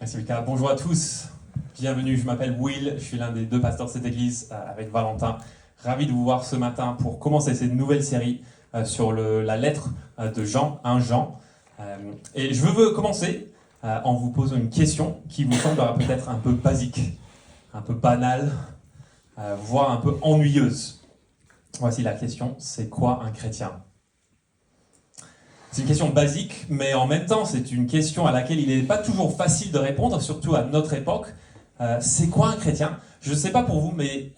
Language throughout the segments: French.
Merci Lucas. Bonjour à tous. Bienvenue, je m'appelle Will, je suis l'un des deux pasteurs de cette église avec Valentin. Ravi de vous voir ce matin pour commencer cette nouvelle série sur la lettre de Jean, 1 Jean. Et je veux commencer en vous posant une question qui vous semblera peut-être un peu basique, un peu banale, voire un peu ennuyeuse. Voici la question, c'est quoi un chrétien ? C'est une question basique, mais en même temps, c'est une question à laquelle il n'est pas toujours facile de répondre, surtout à notre époque. C'est quoi un chrétien ? Je ne sais pas pour vous, mais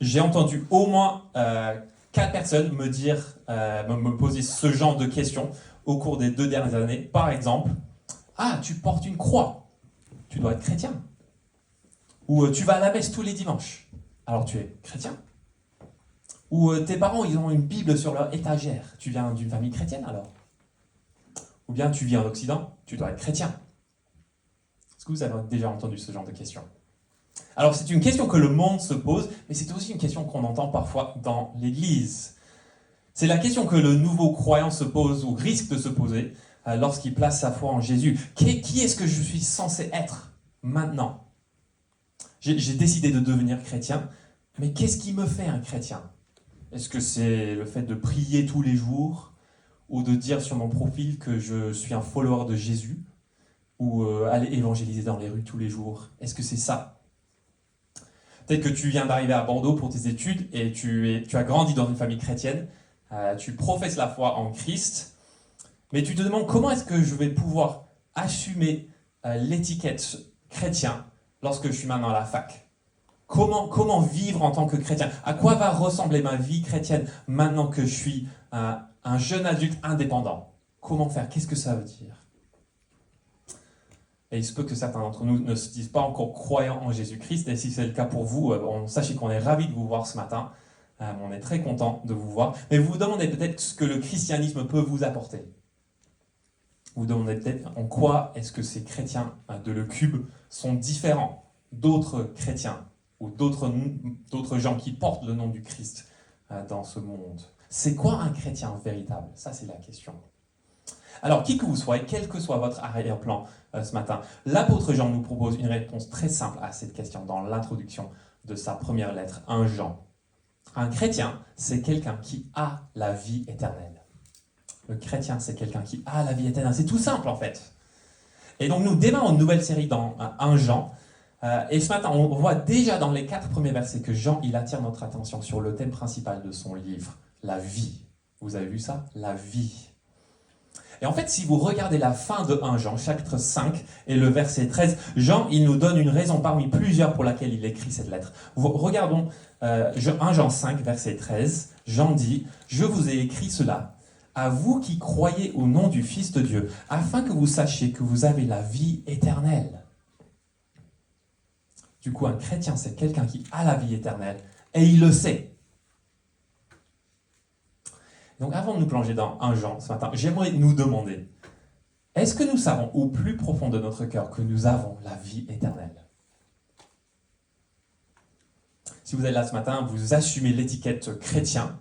j'ai entendu au moins 4 personnes me poser ce genre de questions au cours des 2 dernières années. Par exemple, « Ah, tu portes une croix, tu dois être chrétien. » Ou « Tu vas à la messe tous les dimanches, alors tu es chrétien. » Ou « Tes parents, ils ont une Bible sur leur étagère, tu viens d'une famille chrétienne alors ?» Ou bien tu vis en Occident, tu dois être chrétien. Est-ce que vous avez déjà entendu ce genre de questions ? Alors c'est une question que le monde se pose, mais c'est aussi une question qu'on entend parfois dans l'Église. C'est la question que le nouveau croyant se pose ou risque de se poser lorsqu'il place sa foi en Jésus. Qui est-ce que je suis censé être maintenant ? J'ai décidé de devenir chrétien, mais qu'est-ce qui me fait un chrétien ? Est-ce que c'est le fait de prier tous les jours ? Ou de dire sur mon profil que je suis un follower de Jésus, ou aller évangéliser dans les rues tous les jours. Est-ce que c'est ça ? Peut-être que tu viens d'arriver à Bordeaux pour tes études et tu as grandi dans une famille chrétienne, tu professes la foi en Christ, mais tu te demandes comment est-ce que je vais pouvoir assumer l'étiquette chrétien lorsque je suis maintenant à la fac ? Comment vivre en tant que chrétien ? À quoi va ressembler ma vie chrétienne maintenant que je suis un jeune adulte indépendant ? Comment faire ? Qu'est-ce que ça veut dire ? Et il se peut que certains d'entre nous ne se disent pas encore croyants en Jésus-Christ, et si c'est le cas pour vous, sachez qu'on est ravis de vous voir ce matin, on est très content de vous voir, mais vous vous demandez peut-être ce que le christianisme peut vous apporter. Vous vous demandez peut-être en quoi est-ce que ces chrétiens de Le Cube sont différents d'autres chrétiens ou d'autres gens qui portent le nom du Christ dans ce monde. C'est quoi un chrétien véritable ? Ça, c'est la question. Alors, qui que vous soyez, quel que soit votre arrière-plan ce matin, l'apôtre Jean nous propose une réponse très simple à cette question dans l'introduction de sa première lettre, 1 Jean. Un chrétien, c'est quelqu'un qui a la vie éternelle. Le chrétien, c'est quelqu'un qui a la vie éternelle. C'est tout simple, en fait. Et donc, nous démarrons une nouvelle série dans 1 Jean. Et ce matin, on voit déjà dans les 4 premiers versets que Jean, il attire notre attention sur le thème principal de son livre, la vie. Vous avez vu ça ? La vie. Et en fait, si vous regardez la fin de 1 Jean, chapitre 5 et le verset 13, Jean, il nous donne une raison parmi plusieurs pour laquelle il écrit cette lettre. Regardons 1 Jean 5, verset 13. Jean dit « Je vous ai écrit cela, à vous qui croyez au nom du Fils de Dieu, afin que vous sachiez que vous avez la vie éternelle. » Du coup, un chrétien, c'est quelqu'un qui a la vie éternelle, et il le sait. Donc avant de nous plonger dans 1 Jean ce matin, j'aimerais nous demander, est-ce que nous savons au plus profond de notre cœur que nous avons la vie éternelle ? Si vous êtes là ce matin, vous assumez l'étiquette chrétien,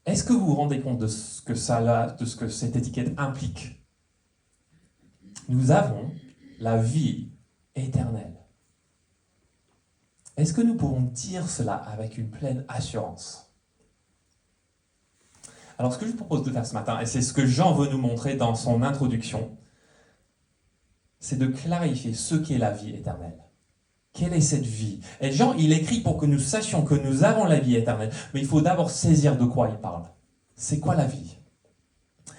est-ce que vous vous rendez compte de ce que cette étiquette implique ? Nous avons la vie éternelle. Est-ce que nous pouvons dire cela avec une pleine assurance ? Alors, ce que je vous propose de faire ce matin, et c'est ce que Jean veut nous montrer dans son introduction, c'est de clarifier ce qu'est la vie éternelle. Quelle est cette vie ? Et Jean, il écrit pour que nous sachions que nous avons la vie éternelle, mais il faut d'abord saisir de quoi il parle. C'est quoi la vie ?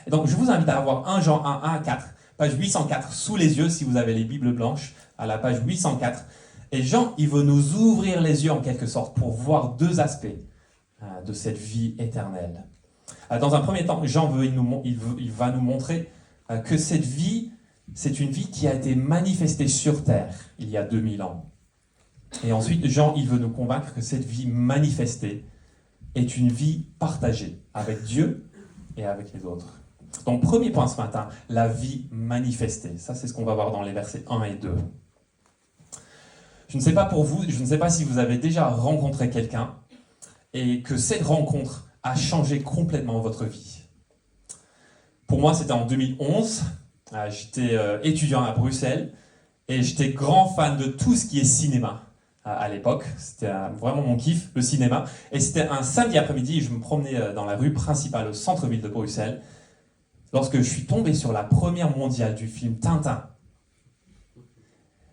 Et donc, je vous invite à avoir 1 Jean 1, 1 à 4, page 804, sous les yeux, si vous avez les Bibles blanches, à la page 804. Et Jean, il veut nous ouvrir les yeux en quelque sorte pour voir 2 aspects de cette vie éternelle. Dans un premier temps, Jean il va nous montrer que cette vie, c'est une vie qui a été manifestée sur terre il y a 2000 ans. Et ensuite, Jean, il veut nous convaincre que cette vie manifestée est une vie partagée avec Dieu et avec les autres. Donc, premier point ce matin, la vie manifestée. Ça, c'est ce qu'on va voir dans les versets 1 et 2. Je ne sais pas pour vous, je ne sais pas si vous avez déjà rencontré quelqu'un et que cette rencontre a changé complètement votre vie. Pour moi, c'était en 2011. J'étais étudiant à Bruxelles Et j'étais grand fan de tout ce qui est cinéma à l'époque. C'était vraiment mon kiff, le cinéma. Et c'était un samedi après-midi, je me promenais dans la rue principale au centre-ville de Bruxelles, lorsque je suis tombé sur la première mondiale du film Tintin.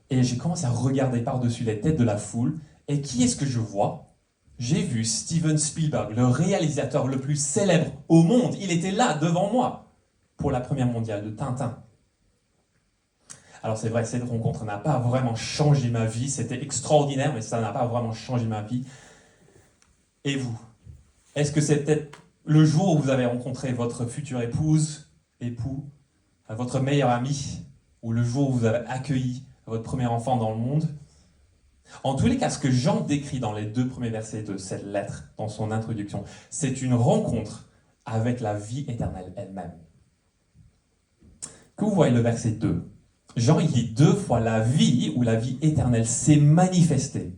Et j'ai commencé à regarder par-dessus les têtes de la foule. Et qui est-ce que je vois? J'ai vu Steven Spielberg, le réalisateur le plus célèbre au monde. Il était là, devant moi, pour la première mondiale de Tintin. Alors c'est vrai, cette rencontre n'a pas vraiment changé ma vie. C'était extraordinaire, mais ça n'a pas vraiment changé ma vie. Et vous? Est-ce que c'est peut-être le jour où vous avez rencontré votre future épouse, époux, votre meilleur ami, ou le jour où vous avez accueilli votre premier enfant dans le monde? En tous les cas, ce que Jean décrit dans les 2 premiers versets de cette lettre, dans son introduction, c'est une rencontre avec la vie éternelle elle-même. Que vous voyez le verset 2. Jean, il dit 2 fois la vie ou la vie éternelle s'est manifestée.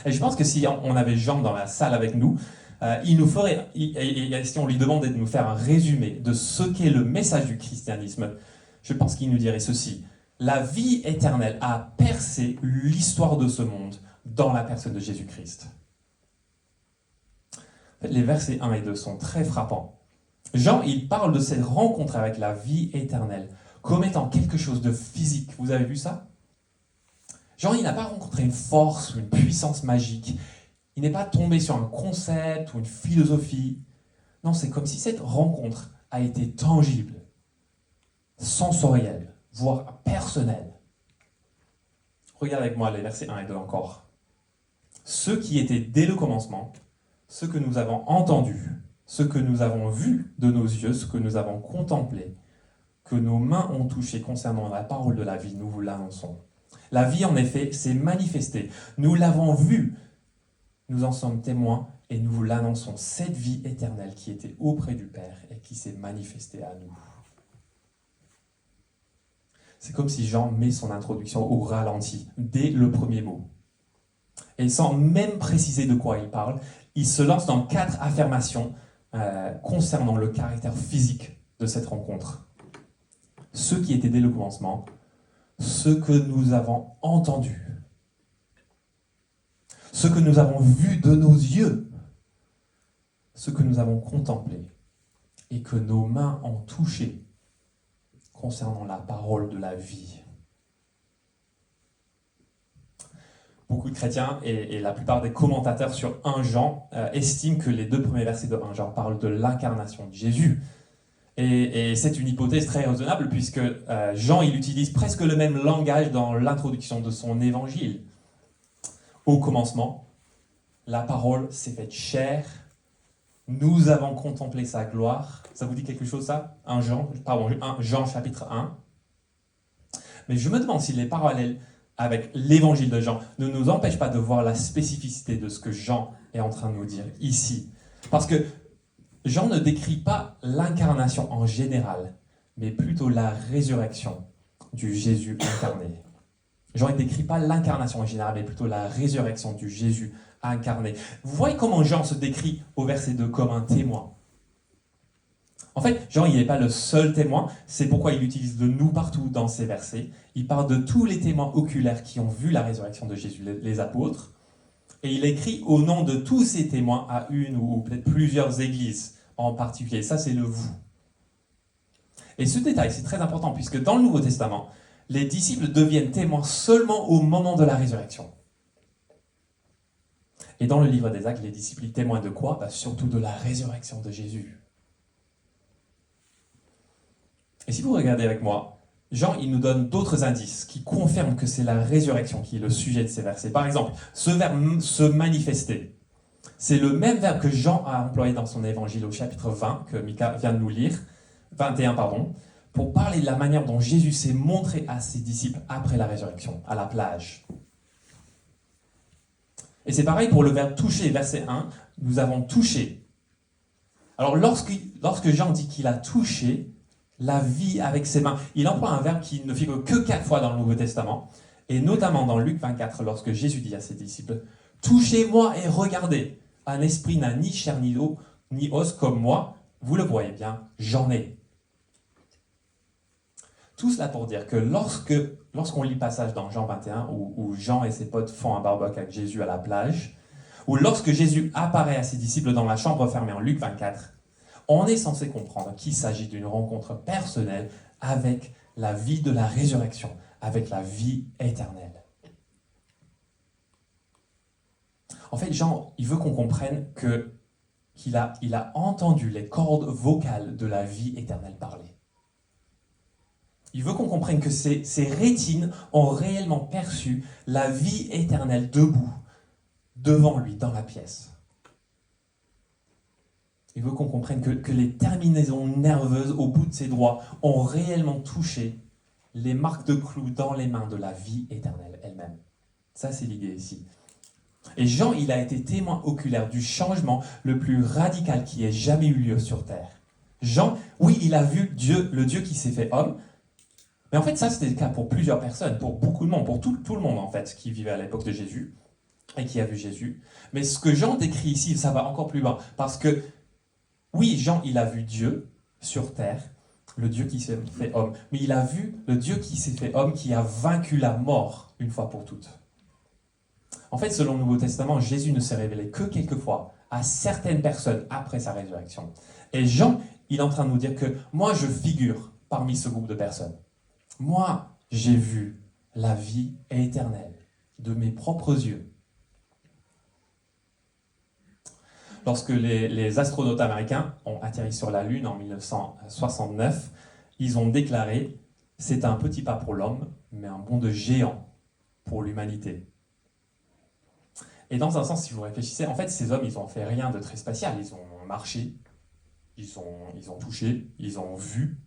Et je pense que si on avait Jean dans la salle avec nous, il nous ferait, et si on lui demandait de nous faire un résumé de ce qu'est le message du christianisme, je pense qu'il nous dirait ceci. La vie éternelle a percé l'histoire de ce monde dans la personne de Jésus-Christ. Les versets 1 et 2 sont très frappants. Jean, il parle de cette rencontre avec la vie éternelle comme étant quelque chose de physique. Vous avez vu ça? Jean, il n'a pas rencontré une force ou une puissance magique. Il n'est pas tombé sur un concept ou une philosophie. Non, c'est comme si cette rencontre a été tangible, sensorielle, voire personnelle. Regarde avec moi les versets 1 et 2 encore. Ce qui était dès le commencement, ce que nous avons entendu, ce que nous avons vu de nos yeux, ce que nous avons contemplé, que nos mains ont touché concernant la parole de la vie, nous vous l'annonçons. La vie, en effet, s'est manifestée. Nous l'avons vue. Nous en sommes témoins et nous vous l'annonçons. Cette vie éternelle qui était auprès du Père et qui s'est manifestée à nous. C'est comme si Jean met son introduction au ralenti, dès le premier mot. Et sans même préciser de quoi il parle, il se lance dans 4 affirmations concernant le caractère physique de cette rencontre. Ce qui était dès le commencement, ce que nous avons entendu, ce que nous avons vu de nos yeux, ce que nous avons contemplé et que nos mains ont touché concernant la parole de la vie. Beaucoup de chrétiens et la plupart des commentateurs sur 1 Jean estiment que les 2 premiers versets de 1 Jean parlent de l'incarnation de Jésus. Et c'est une hypothèse très raisonnable puisque Jean il utilise presque le même langage dans l'introduction de son évangile. Au commencement, la parole s'est faite chair, nous avons contemplé sa gloire. Ça vous dit quelque chose ça? 1 Jean chapitre 1. Mais je me demande si les parallèles avec l'évangile de Jean ne nous empêchent pas de voir la spécificité de ce que Jean est en train de nous dire ici. Parce que Jean ne décrit pas l'incarnation en général, mais plutôt la résurrection du Jésus incarné. Jean ne décrit pas l'incarnation en général, mais plutôt la résurrection du Jésus incarné. Vous voyez comment Jean se décrit au verset 2 comme un témoin. En fait, Jean, il n'est pas le seul témoin, c'est pourquoi il utilise le « nous » partout dans ces versets. Il parle de tous les témoins oculaires qui ont vu la résurrection de Jésus, les apôtres, et il écrit au nom de tous ces témoins à une ou peut-être plusieurs églises en particulier. Ça, c'est le « vous ». Et ce détail, c'est très important, puisque dans le Nouveau Testament, les disciples deviennent témoins seulement au moment de la résurrection. Et dans le livre des Actes, les disciples témoignent de quoi? Surtout de la résurrection de Jésus. Et si vous regardez avec moi, Jean, il nous donne d'autres indices qui confirment que c'est la résurrection qui est le sujet de ces versets. Par exemple, ce verbe « se manifester », c'est le même verbe que Jean a employé dans son évangile au chapitre 20, que Mika vient de nous lire, 21, pour parler de la manière dont Jésus s'est montré à ses disciples après la résurrection, à la plage. Et c'est pareil pour le verbe « toucher », verset 1, nous avons touché. Alors lorsque Jean dit qu'il a touché la vie avec ses mains, il emploie un verbe qui ne figure que 4 fois dans le Nouveau Testament, et notamment dans Luc 24, lorsque Jésus dit à ses disciples « Touchez-moi et regardez, un esprit n'a ni chair ni os comme moi, vous le voyez bien, j'en ai. » Tout cela pour dire que lorsqu'on lit le passage dans Jean 21, où Jean et ses potes font un barbecue avec Jésus à la plage, ou lorsque Jésus apparaît à ses disciples dans la chambre fermée en Luc 24, on est censé comprendre qu'il s'agit d'une rencontre personnelle avec la vie de la résurrection, avec la vie éternelle. En fait, Jean, il veut qu'on comprenne qu'il a entendu les cordes vocales de la vie éternelle parler. Il veut qu'on comprenne que ses rétines ont réellement perçu la vie éternelle debout, devant lui, dans la pièce. Il veut qu'on comprenne que les terminaisons nerveuses au bout de ses doigts ont réellement touché les marques de clous dans les mains de la vie éternelle elle-même. Ça, c'est l'idée ici. Et Jean, il a été témoin oculaire du changement le plus radical qui ait jamais eu lieu sur Terre. Jean, oui, il a vu Dieu, le Dieu qui s'est fait homme, mais en fait, ça, c'était le cas pour plusieurs personnes, pour beaucoup de monde, pour tout le monde, en fait, qui vivait à l'époque de Jésus et qui a vu Jésus. Mais ce que Jean décrit ici, ça va encore plus loin, parce que, oui, Jean, il a vu Dieu sur Terre, le Dieu qui s'est fait homme, mais il a vu le Dieu qui s'est fait homme, qui a vaincu la mort une fois pour toutes. En fait, selon le Nouveau Testament, Jésus ne s'est révélé que quelquefois à certaines personnes après sa résurrection. Et Jean, il est en train de nous dire que moi, je figure parmi ce groupe de personnes. Moi, j'ai vu la vie éternelle de mes propres yeux. Lorsque les astronautes américains ont atterri sur la Lune en 1969, ils ont déclaré « C'est un petit pas pour l'homme, mais un bond de géant pour l'humanité ». Et dans un sens, si vous réfléchissez, en fait, ces hommes, ils n'ont fait rien de très spécial. Ils ont marché, ils ont touché, ils ont vu.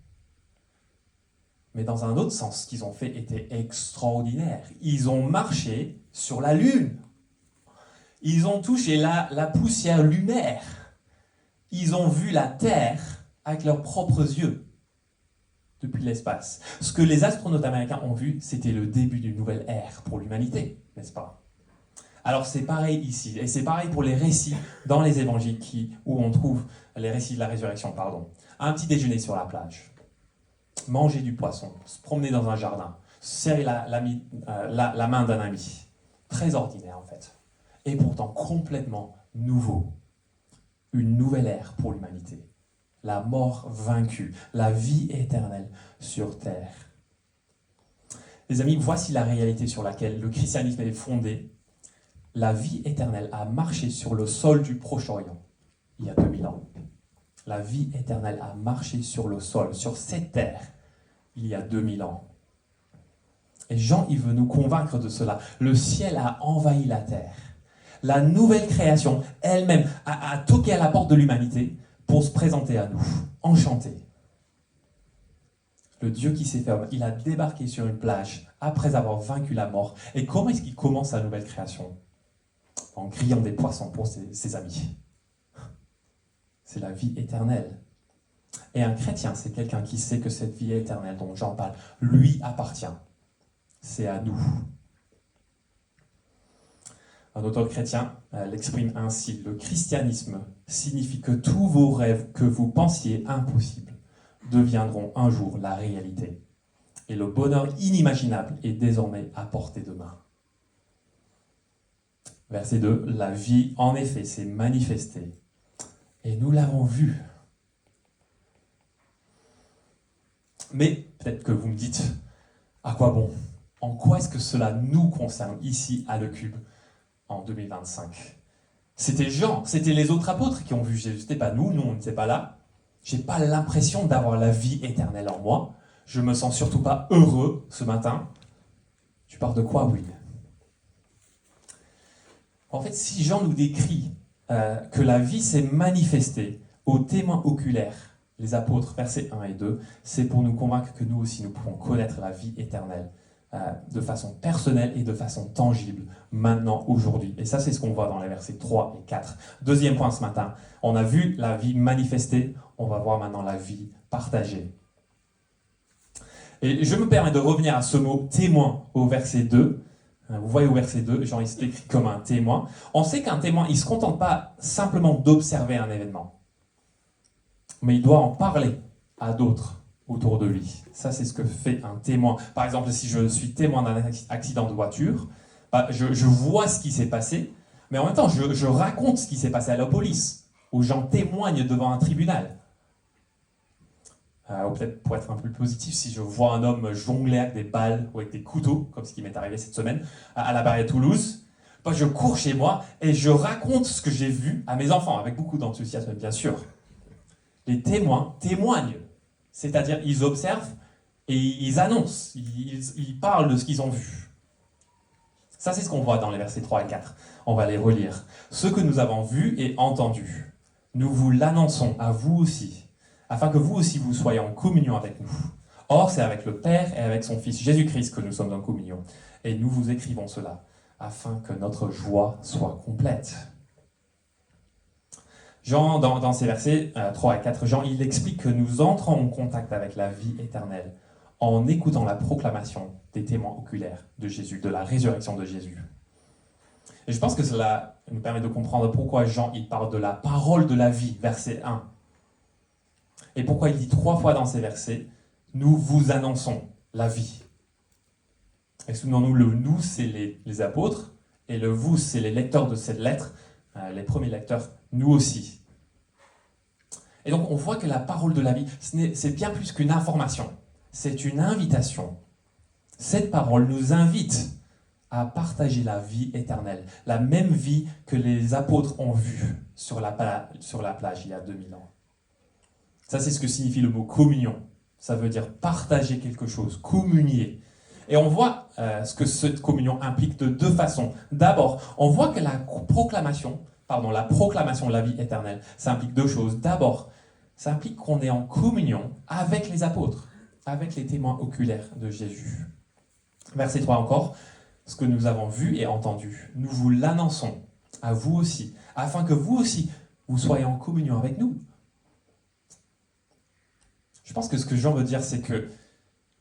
Mais dans un autre sens, ce qu'ils ont fait était extraordinaire. Ils ont marché sur la Lune. Ils ont touché la poussière lunaire. Ils ont vu la Terre avec leurs propres yeux depuis l'espace. Ce que les astronautes américains ont vu, c'était le début d'une nouvelle ère pour l'humanité, n'est-ce pas? Alors c'est pareil ici, et c'est pareil pour les récits dans les évangiles où on trouve les récits de la résurrection, pardon. Un petit déjeuner sur la plage, manger du poisson, se promener dans un jardin, serrer la main d'un ami. Très ordinaire en fait. Et pourtant complètement nouveau. Une nouvelle ère pour l'humanité. La mort vaincue, la vie éternelle sur terre. Les amis, voici la réalité sur laquelle le christianisme est fondé. La vie éternelle a marché sur le sol du Proche-Orient il y a 2000 ans. La vie éternelle a marché sur le sol, sur cette terre, il y a 2000 ans. Et Jean, il veut nous convaincre de cela. Le ciel a envahi la terre. La nouvelle création elle-même a toqué à la porte de l'humanité pour se présenter à nous, enchanté. Le Dieu qui s'est fait homme, il a débarqué sur une plage après avoir vaincu la mort. Et comment est-ce qu'il commence sa nouvelle création? En grillant des poissons pour ses amis. C'est la vie éternelle. Et un chrétien, c'est quelqu'un qui sait que cette vie éternelle dont Jean parle, lui appartient. C'est à nous. Un auteur chrétien l'exprime ainsi. Le christianisme signifie que tous vos rêves que vous pensiez impossibles deviendront un jour la réalité. Et le bonheur inimaginable est désormais à portée de main. Verset 2, la vie en effet s'est manifestée et nous l'avons vue. Mais peut-être que vous me dites, à quoi bon? En quoi est-ce que cela nous concerne ici à Le Cube en 2025? C'était Jean, c'était les autres apôtres qui ont vu Jésus, c'était pas nous on n'était pas là. J'ai pas l'impression d'avoir la vie éternelle en moi. Je me sens surtout pas heureux ce matin. Tu parles de quoi, Will? En fait, si Jean nous décrit que la vie s'est manifestée aux témoins oculaires, les apôtres, versets 1 et 2, c'est pour nous convaincre que nous aussi, nous pouvons connaître la vie éternelle de façon personnelle et de façon tangible, maintenant, aujourd'hui. Et ça, c'est ce qu'on voit dans les versets 3 et 4. Deuxième point ce matin, on a vu la vie manifestée, on va voir maintenant la vie partagée. Et je me permets de revenir à ce mot « témoin » au verset 2. Vous voyez au verset 2, Jean il s'est écrit comme un témoin. On sait qu'un témoin, il ne se contente pas simplement d'observer un événement, mais il doit en parler à d'autres. autour de lui. Ça, c'est ce que fait un témoin. Par exemple, si je suis témoin d'un accident de voiture, je vois ce qui s'est passé, mais en même temps, je raconte ce qui s'est passé à la police, ou j'en témoigne devant un tribunal. Ou peut-être pour être un peu plus positif, si je vois un homme jongler avec des balles ou avec des couteaux, comme ce qui m'est arrivé cette semaine, à la barrière de Toulouse, je cours chez moi et je raconte ce que j'ai vu à mes enfants, avec beaucoup d'enthousiasme, bien sûr. Les témoins témoignent, c'est-à-dire ils observent et ils annoncent, ils parlent de ce qu'ils ont vu. Ça, c'est ce qu'on voit dans les versets 3 et 4. On va les relire. Ce que nous avons vu et entendu, nous vous l'annonçons à vous aussi, afin que vous aussi vous soyez en communion avec nous. Or, c'est avec le Père et avec son Fils Jésus-Christ que nous sommes en communion. Et nous vous écrivons cela, afin que notre joie soit complète. Jean, dans ces versets 3 et 4, Jean, il explique que nous entrons en contact avec la vie éternelle en écoutant la proclamation des témoins oculaires de Jésus, de la résurrection de Jésus. Et je pense que cela nous permet de comprendre pourquoi Jean il parle de la parole de la vie, verset 1. Et pourquoi il dit 3 fois dans ces versets, nous vous annonçons la vie. Et souvenons-nous, le nous, c'est les apôtres, et le vous, c'est les lecteurs de cette lettre, les premiers lecteurs, nous aussi. Et donc, on voit que la parole de la vie, c'est bien plus qu'une information, c'est une invitation. Cette parole nous invite à partager la vie éternelle, la même vie que les apôtres ont vue sur la plage il y a 2000 ans. Ça, c'est ce que signifie le mot communion. Ça veut dire partager quelque chose, communier. Et on voit ce que cette communion implique de 2 façons. D'abord, on voit que la proclamation de la vie éternelle, ça implique 2 choses. D'abord, ça implique qu'on est en communion avec les apôtres, avec les témoins oculaires de Jésus. Verset 3 encore, ce que nous avons vu et entendu, nous vous l'annonçons à vous aussi, afin que vous aussi, vous soyez en communion avec nous. Je pense que ce que Jean veut dire, c'est que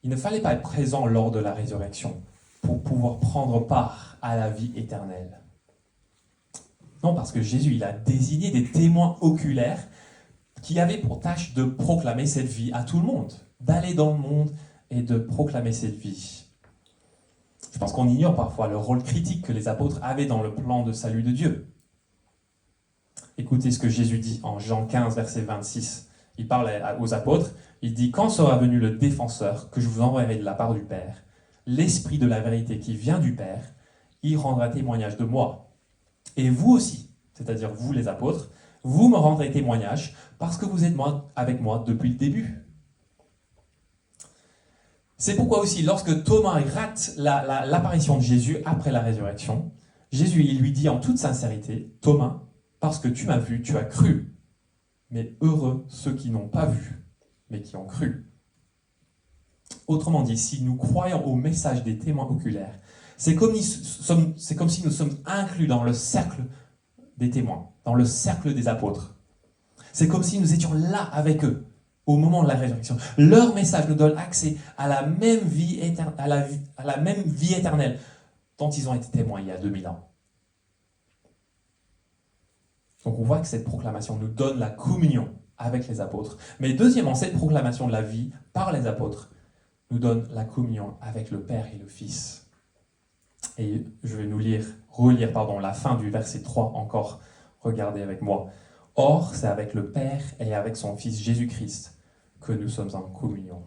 il ne fallait pas être présent lors de la résurrection pour pouvoir prendre part à la vie éternelle. Non, parce que Jésus, il a désigné des témoins oculaires qui avaient pour tâche de proclamer cette vie à tout le monde, d'aller dans le monde et de proclamer cette vie. Je pense qu'on ignore parfois le rôle critique que les apôtres avaient dans le plan de salut de Dieu. Écoutez ce que Jésus dit en Jean 15, verset 26. Il parle aux apôtres, il dit « Quand sera venu le défenseur que je vous enverrai de la part du Père, l'Esprit de la vérité qui vient du Père, il rendra témoignage de moi. Et vous aussi, c'est-à-dire vous les apôtres, vous me rendrez témoignage parce que vous êtes avec moi depuis le début. » C'est pourquoi aussi, lorsque Thomas rate l'apparition de Jésus après la résurrection, Jésus il lui dit en toute sincérité, « Thomas, parce que tu m'as vu, tu as cru. Mais heureux ceux qui n'ont pas vu, mais qui ont cru. » Autrement dit, si nous croyons au message des témoins oculaires, c'est comme si nous sommes inclus dans le cercle des témoins, dans le cercle des apôtres. C'est comme si nous étions là avec eux, au moment de la résurrection. Leur message nous donne accès à la même vie éternelle dont ils ont été témoins il y a 2000 ans. Donc on voit que cette proclamation nous donne la communion avec les apôtres. Mais deuxièmement, cette proclamation de la vie par les apôtres nous donne la communion avec le Père et le Fils. Et je vais relire la fin du verset 3 encore. Regardez avec moi. « Or, c'est avec le Père et avec son Fils Jésus-Christ que nous sommes en communion. »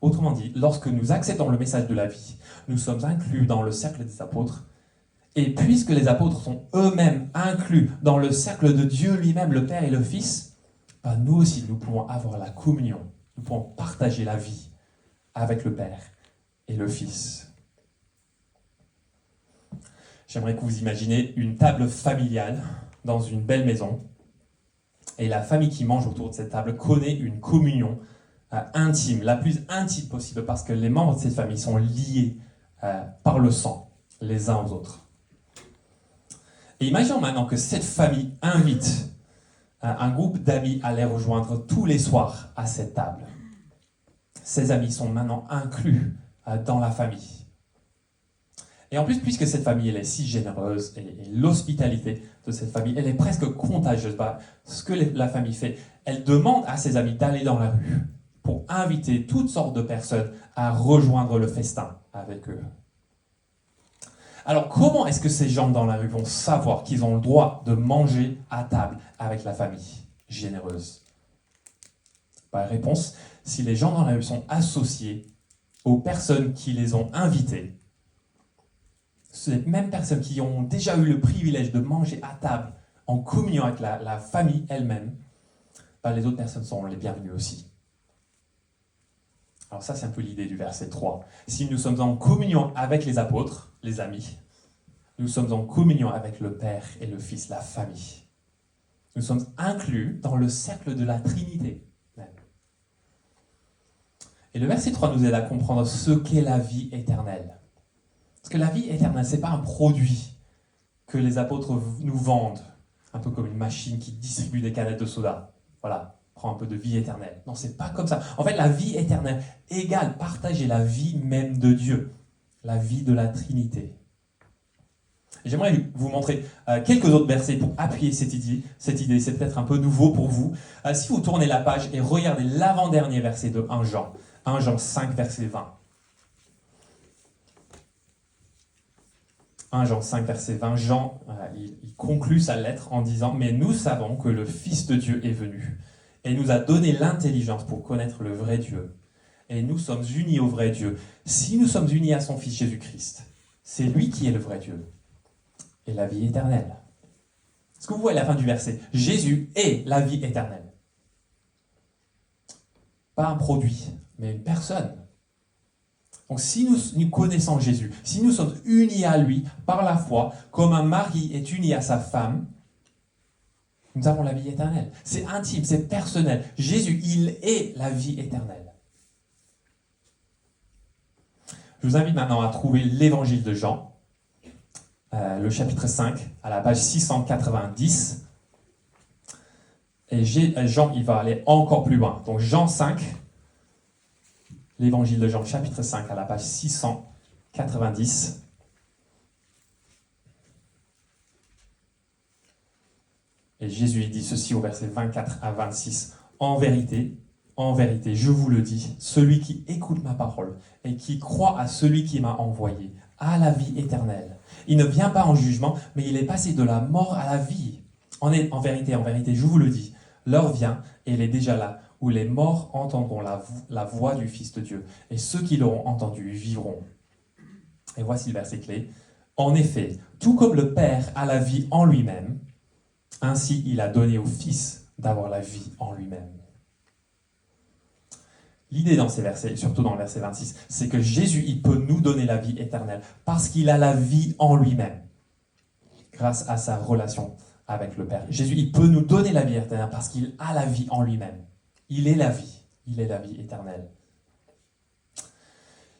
Autrement dit, lorsque nous acceptons le message de la vie, nous sommes inclus dans le cercle des apôtres. Et puisque les apôtres sont eux-mêmes inclus dans le cercle de Dieu lui-même, le Père et le Fils, nous aussi, nous pouvons avoir la communion. Nous pouvons partager la vie avec le Père et le Fils. J'aimerais que vous imaginez une table familiale dans une belle maison. Et la famille qui mange autour de cette table connaît une communion intime, la plus intime possible, parce que les membres de cette famille sont liés par le sang, les uns aux autres. Et imaginons maintenant que cette famille invite un groupe d'amis à les rejoindre tous les soirs à cette table. Ces amis sont maintenant inclus dans la famille. Et en plus, puisque cette famille elle est si généreuse, et l'hospitalité de cette famille, elle est presque contagieuse. Ce que la famille fait, elle demande à ses amis d'aller dans la rue pour inviter toutes sortes de personnes à rejoindre le festin avec eux. Alors comment est-ce que ces gens dans la rue vont savoir qu'ils ont le droit de manger à table avec la famille généreuse? Réponse, si les gens dans la rue sont associés aux personnes qui les ont invités, ces mêmes personnes qui ont déjà eu le privilège de manger à table en communion avec la famille elle-même, les autres personnes seront les bienvenues aussi. Alors ça, c'est un peu l'idée du verset 3. Si nous sommes en communion avec les apôtres, les amis, nous sommes en communion avec le Père et le Fils, la famille. Nous sommes inclus dans le cercle de la Trinité. Et le verset 3 nous aide à comprendre ce qu'est la vie éternelle. Parce que la vie éternelle, ce n'est pas un produit que les apôtres nous vendent, un peu comme une machine qui distribue des canettes de soda. Voilà, prends un peu de vie éternelle. Non, c'est pas comme ça. En fait, la vie éternelle égale partager la vie même de Dieu, la vie de la Trinité. Et j'aimerais vous montrer quelques autres versets pour appuyer cette idée. Cette idée, c'est peut-être un peu nouveau pour vous. Si vous tournez la page et regardez l'avant-dernier verset de 1 Jean, 1 Jean 5, verset 20. 1 Jean 5, verset 20, Jean, il conclut sa lettre en disant « Mais nous savons que le Fils de Dieu est venu et nous a donné l'intelligence pour connaître le vrai Dieu. Et nous sommes unis au vrai Dieu. Si nous sommes unis à son Fils Jésus-Christ, c'est lui qui est le vrai Dieu et la vie éternelle. » Est-ce que vous voyez la fin du verset? Jésus est la vie éternelle. Pas un produit, mais une personne. Donc si nous connaissons Jésus, si nous sommes unis à lui par la foi, comme un mari est uni à sa femme, nous avons la vie éternelle. C'est intime, c'est personnel. Jésus, il est la vie éternelle. Je vous invite maintenant à trouver l'évangile de Jean, le chapitre 5, à la page 690. Et Jean, il va aller encore plus loin. Donc Jean 5, l'évangile de Jean, chapitre 5, à la page 690. Et Jésus, il dit ceci au verset 24 à 26. En vérité, je vous le dis, celui qui écoute ma parole et qui croit à celui qui m'a envoyé a la vie éternelle. Il ne vient pas en jugement, mais il est passé de la mort à la vie. En vérité, je vous le dis, l'heure vient, et elle est déjà là, où les morts entendront la voix du Fils de Dieu, et ceux qui l'auront entendu vivront. Et voici le verset clé. En effet, tout comme le Père a la vie en lui-même, ainsi il a donné au Fils d'avoir la vie en lui-même. L'idée dans ces versets, surtout dans le verset 26, c'est que Jésus, il peut nous donner la vie éternelle, parce qu'il a la vie en lui-même, grâce à sa relation avec le Père. Jésus, il peut nous donner la vie éternelle, parce qu'il a la vie en lui-même. Il est la vie éternelle.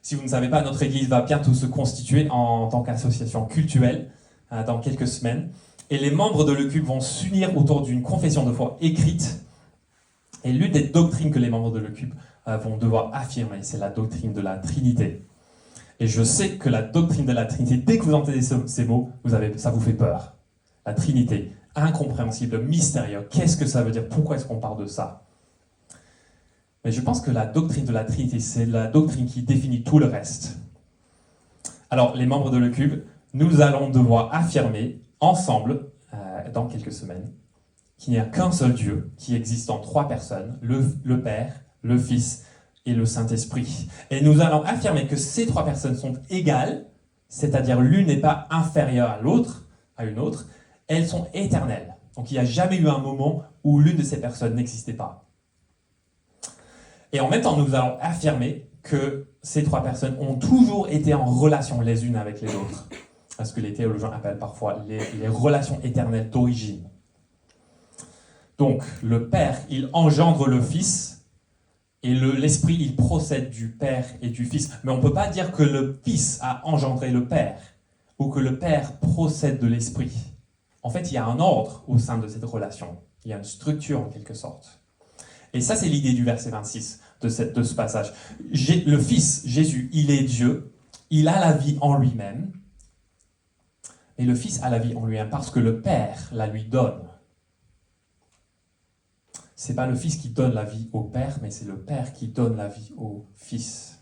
Si vous ne savez pas, notre Église va bientôt se constituer en tant qu'association cultuelle dans quelques semaines. Et les membres de l'ECUP vont s'unir autour d'une confession de foi écrite. Et l'une des doctrines que les membres de l'ECUP vont devoir affirmer, c'est la doctrine de la Trinité. Et je sais que la doctrine de la Trinité, dès que vous entendez ces mots, ça vous fait peur. La Trinité, incompréhensible, mystérieux. Qu'est-ce que ça veut dire? Pourquoi est-ce qu'on parle de ça? Mais je pense que la doctrine de la Trinité, c'est la doctrine qui définit tout le reste. Alors, les membres de l'ECUB, nous allons devoir affirmer ensemble, dans quelques semaines, qu'il n'y a qu'un seul Dieu qui existe en trois personnes, le Père, le Fils et le Saint-Esprit. Et nous allons affirmer que ces trois personnes sont égales, c'est-à-dire l'une n'est pas inférieure à une autre, elles sont éternelles. Donc il n'y a jamais eu un moment où l'une de ces personnes n'existait pas. Et en même temps, nous allons affirmer que ces trois personnes ont toujours été en relation les unes avec les autres. Ce que les théologiens appellent parfois les relations éternelles d'origine. Donc, le Père, il engendre le Fils, et l'Esprit, il procède du Père et du Fils. Mais on ne peut pas dire que le Fils a engendré le Père, ou que le Père procède de l'Esprit. En fait, il y a un ordre au sein de cette relation. Il y a une structure, en quelque sorte. Et ça, c'est l'idée du verset 26 de ce passage. Le Fils, Jésus, il est Dieu, il a la vie en lui-même, et le Fils a la vie en lui-même parce que le Père la lui donne. c'est pas le Fils qui donne la vie au Père, mais c'est le Père qui donne la vie au Fils.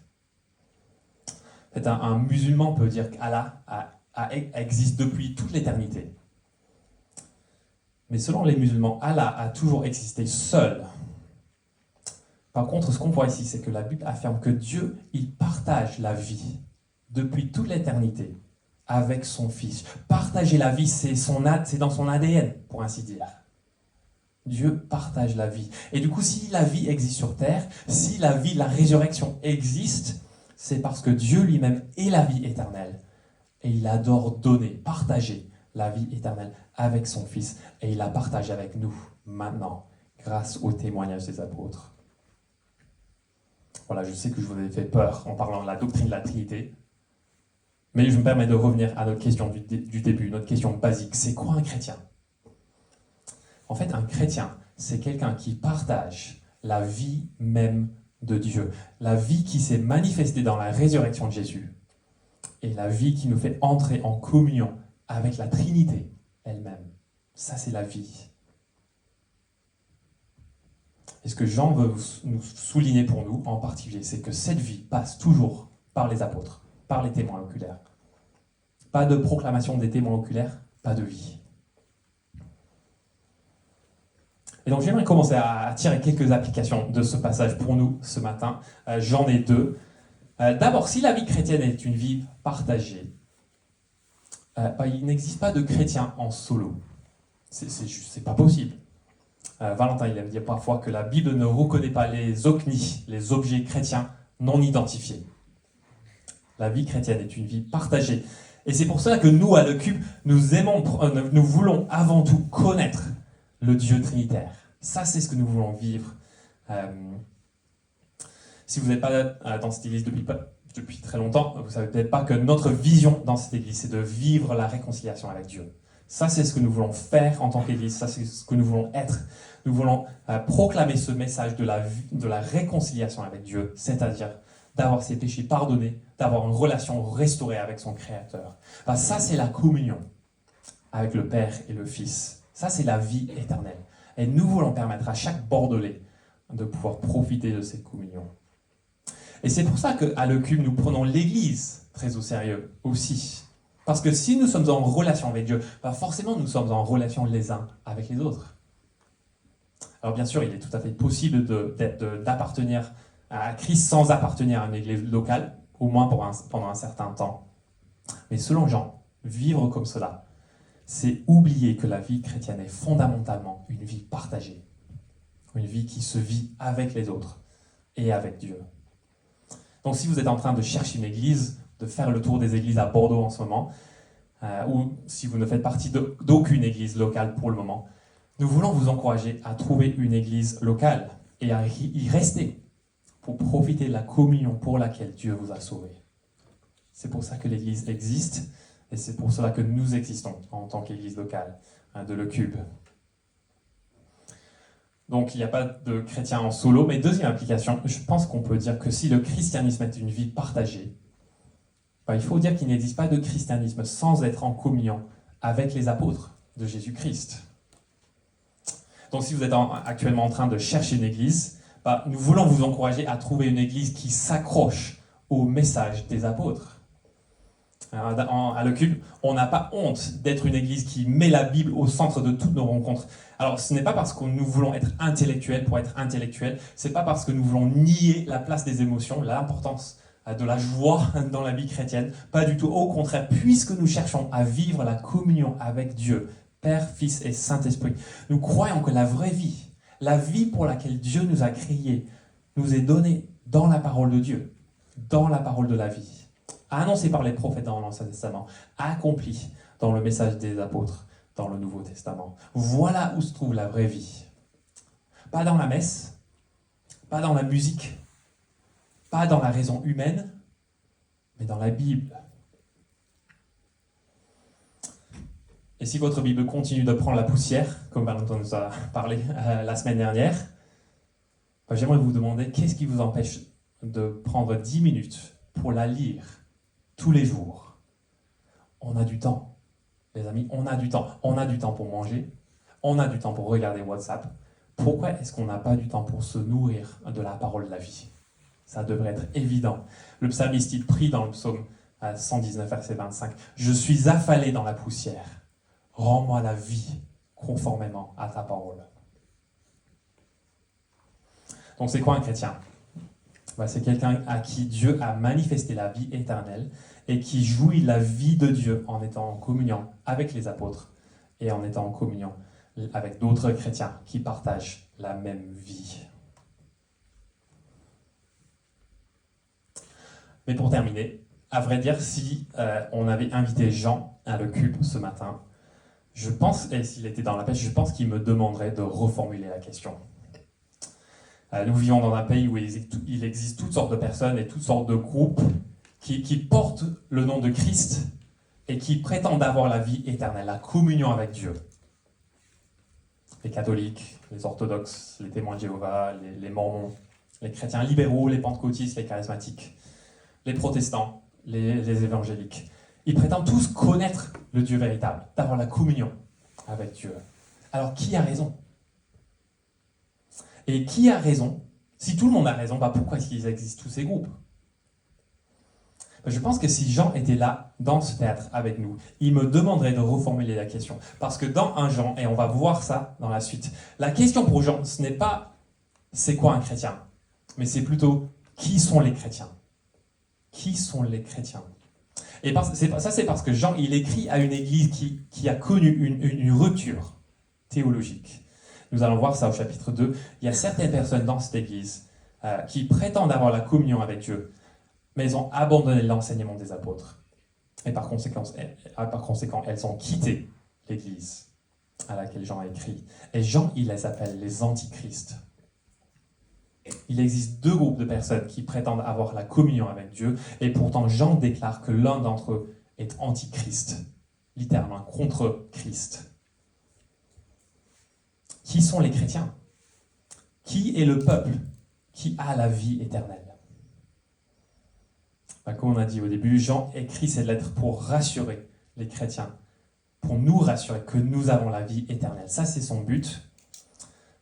En fait, un musulman peut dire qu'Allah existe depuis toute l'éternité. Mais selon les musulmans, Allah a toujours existé seul. Par contre, ce qu'on voit ici, c'est que la Bible affirme que Dieu, il partage la vie depuis toute l'éternité avec son Fils. Partager la vie, c'est dans son ADN, pour ainsi dire. Dieu partage la vie. Et du coup, si la vie existe sur terre, si la vie, la résurrection existe, c'est parce que Dieu lui-même est la vie éternelle. Et il adore donner, partager la vie éternelle avec son Fils. Et il la partage avec nous, maintenant, grâce au témoignage des apôtres. Voilà, je sais que je vous ai fait peur en parlant de la doctrine de la Trinité. Mais je me permets de revenir à notre question du début, notre question basique. C'est quoi un chrétien ? En fait, un chrétien, c'est quelqu'un qui partage la vie même de Dieu. La vie qui s'est manifestée dans la résurrection de Jésus. Et la vie qui nous fait entrer en communion avec la Trinité elle-même. Ça, c'est la vie. Et ce que Jean veut nous souligner pour nous, en particulier, c'est que cette vie passe toujours par les apôtres, par les témoins oculaires. Pas de proclamation des témoins oculaires, pas de vie. Et donc j'aimerais commencer à tirer quelques applications de ce passage pour nous ce matin. J'en ai deux. D'abord, si la vie chrétienne est une vie partagée, il n'existe pas de chrétien en solo. C'est pas possible. Valentin, il aime dire parfois que la Bible ne reconnaît pas les oknis, les objets chrétiens non identifiés. La vie chrétienne est une vie partagée. Et c'est pour cela que nous, à Le Cube, nous voulons avant tout connaître le Dieu trinitaire. Ça, c'est ce que nous voulons vivre. Si vous n'êtes pas dans cette église depuis très longtemps, vous ne savez peut-être pas que notre vision dans cette église, c'est de vivre la réconciliation avec Dieu. Ça, c'est ce que nous voulons faire en tant qu'église. Ça, c'est ce que nous voulons être. Nous voulons proclamer ce message de la réconciliation avec Dieu, c'est-à-dire d'avoir ses péchés pardonnés, d'avoir une relation restaurée avec son Créateur. Ça, c'est la communion avec le Père et le Fils. Ça, c'est la vie éternelle. Et nous voulons permettre à chaque Bordelais de pouvoir profiter de cette communion. Et c'est pour ça qu'à Le Cube, nous prenons l'Église très au sérieux aussi. Parce que si nous sommes en relation avec Dieu, forcément nous sommes en relation les uns avec les autres. Alors bien sûr, il est tout à fait possible d'appartenir à Christ sans appartenir à une église locale, au moins pendant un certain temps. Mais selon Jean, vivre comme cela, c'est oublier que la vie chrétienne est fondamentalement une vie partagée. Une vie qui se vit avec les autres et avec Dieu. Donc si vous êtes en train de chercher une église, de faire le tour des églises à Bordeaux en ce moment, ou si vous ne faites partie d'aucune église locale pour le moment, nous voulons vous encourager à trouver une église locale et à y rester pour profiter de la communion pour laquelle Dieu vous a sauvés. C'est pour ça que l'église existe et c'est pour cela que nous existons en tant qu'église locale de Le Cube. Donc il n'y a pas de chrétien en solo, mais deuxième application, je pense qu'on peut dire que si le christianisme est une vie partagée, il faut dire qu'il n'existe pas de christianisme sans être en communion avec les apôtres de Jésus-Christ. Donc si vous êtes actuellement en train de chercher une église, nous voulons vous encourager à trouver une église qui s'accroche au message des apôtres. À Le Cube, on n'a pas honte d'être une église qui met la Bible au centre de toutes nos rencontres. Alors ce n'est pas parce que nous voulons être intellectuels pour être intellectuels, c'est pas parce que nous voulons nier la place des émotions, l'importance de la joie dans la vie chrétienne, pas du tout, au contraire, puisque nous cherchons à vivre la communion avec Dieu, Père, Fils et Saint-Esprit, nous croyons que la vraie vie, la vie pour laquelle Dieu nous a créés, nous est donnée dans la parole de Dieu, dans la parole de la vie, annoncée par les prophètes dans l'Ancien Testament, accomplie dans le message des apôtres dans le Nouveau Testament. Voilà où se trouve la vraie vie. Pas dans la messe, pas dans la musique, pas dans la raison humaine, mais dans la Bible. Et si votre Bible continue de prendre la poussière, comme Valentin nous a parlé la semaine dernière, j'aimerais vous demander qu'est-ce qui vous empêche de prendre 10 minutes pour la lire tous les jours. On a du temps, les amis, on a du temps. On a du temps pour manger, on a du temps pour regarder WhatsApp, pourquoi est-ce qu'on n'a pas du temps pour se nourrir de la parole de la vie? Ça devrait être évident. Le psalmiste, il prie dans le psaume 119, verset 25. « Je suis affalé dans la poussière. Rends-moi la vie conformément à ta parole. » Donc c'est quoi un chrétien? C'est quelqu'un à qui Dieu a manifesté la vie éternelle et qui jouit la vie de Dieu en étant en communion avec les apôtres et en étant en communion avec d'autres chrétiens qui partagent la même vie. Mais pour terminer, à vrai dire, si on avait invité Jean à l'Occupe ce matin, je pense, et s'il était dans la pêche, je pense qu'il me demanderait de reformuler la question. Nous vivons dans un pays où il existe toutes sortes de personnes et toutes sortes de groupes qui portent le nom de Christ et qui prétendent avoir la vie éternelle, la communion avec Dieu. Les catholiques, les orthodoxes, les témoins de Jéhovah, les mormons, les chrétiens libéraux, les pentecôtistes, les charismatiques, les protestants, les évangéliques. Ils prétendent tous connaître le Dieu véritable, d'avoir la communion avec Dieu. Alors qui a raison? Et qui a raison? Si tout le monde a raison, pourquoi est-ce qu'ils existent tous ces groupes? Je pense que si Jean était là, dans ce théâtre avec nous, il me demanderait de reformuler la question. Parce que dans 1 Jean, et on va voir ça dans la suite, la question pour Jean, ce n'est pas « c'est quoi un chrétien ?» mais c'est plutôt « qui sont les chrétiens ?» Qui sont les chrétiens? Et ça, c'est parce que Jean, il écrit à une église qui a connu une rupture théologique. Nous allons voir ça au chapitre 2. Il y a certaines personnes dans cette église qui prétendent avoir la communion avec Dieu, mais elles ont abandonné l'enseignement des apôtres. Et par conséquent, elles ont quitté l'église à laquelle Jean a écrit. Et Jean, il les appelle les antichrists. Il existe deux groupes de personnes qui prétendent avoir la communion avec Dieu, et pourtant Jean déclare que l'un d'entre eux est antichrist, littéralement contre Christ. Qui sont les chrétiens? Qui est le peuple qui a la vie éternelle? Comme on a dit au début, Jean écrit cette lettre pour rassurer les chrétiens, pour nous rassurer que nous avons la vie éternelle. Ça, c'est son but.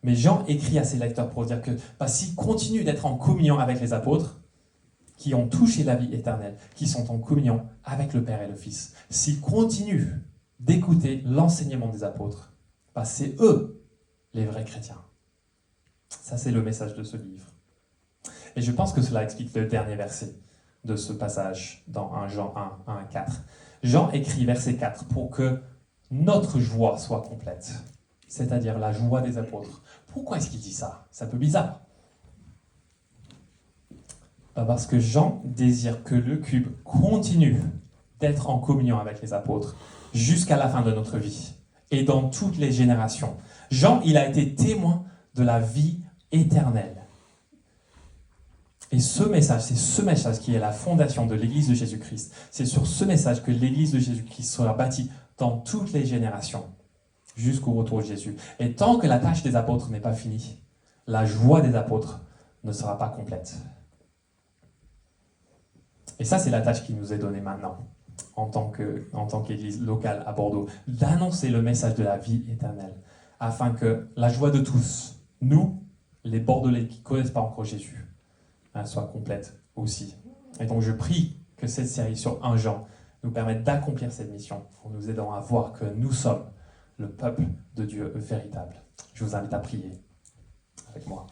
Mais Jean écrit à ses lecteurs pour dire que s'ils continuent d'être en communion avec les apôtres, qui ont touché la vie éternelle, qui sont en communion avec le Père et le Fils, s'ils continuent d'écouter l'enseignement des apôtres, c'est eux les vrais chrétiens. Ça, c'est le message de ce livre. Et je pense que cela explique le dernier verset de ce passage dans 1 Jean 1, 1 à 4. Jean écrit verset 4 pour que notre joie soit complète, c'est-à-dire la joie des apôtres. Pourquoi est-ce qu'il dit ça? C'est un peu bizarre. Parce que Jean désire que l'Occupe continue d'être en communion avec les apôtres jusqu'à la fin de notre vie et dans toutes les générations. Jean, il a été témoin de la vie éternelle. Et ce message, c'est ce message qui est la fondation de l'Église de Jésus-Christ. C'est sur ce message que l'Église de Jésus-Christ sera bâtie dans toutes les générations, jusqu'au retour de Jésus. Et tant que la tâche des apôtres n'est pas finie, la joie des apôtres ne sera pas complète. Et ça, c'est la tâche qui nous est donnée maintenant, en tant qu'Église locale à Bordeaux, d'annoncer le message de la vie éternelle, afin que la joie de tous, nous, les Bordelais qui ne connaissent pas encore Jésus, soit complète aussi. Et donc je prie que cette série sur 1 Jean nous permette d'accomplir cette mission en nous aidant à voir que nous sommes le peuple de Dieu véritable. Je vous invite à prier avec moi.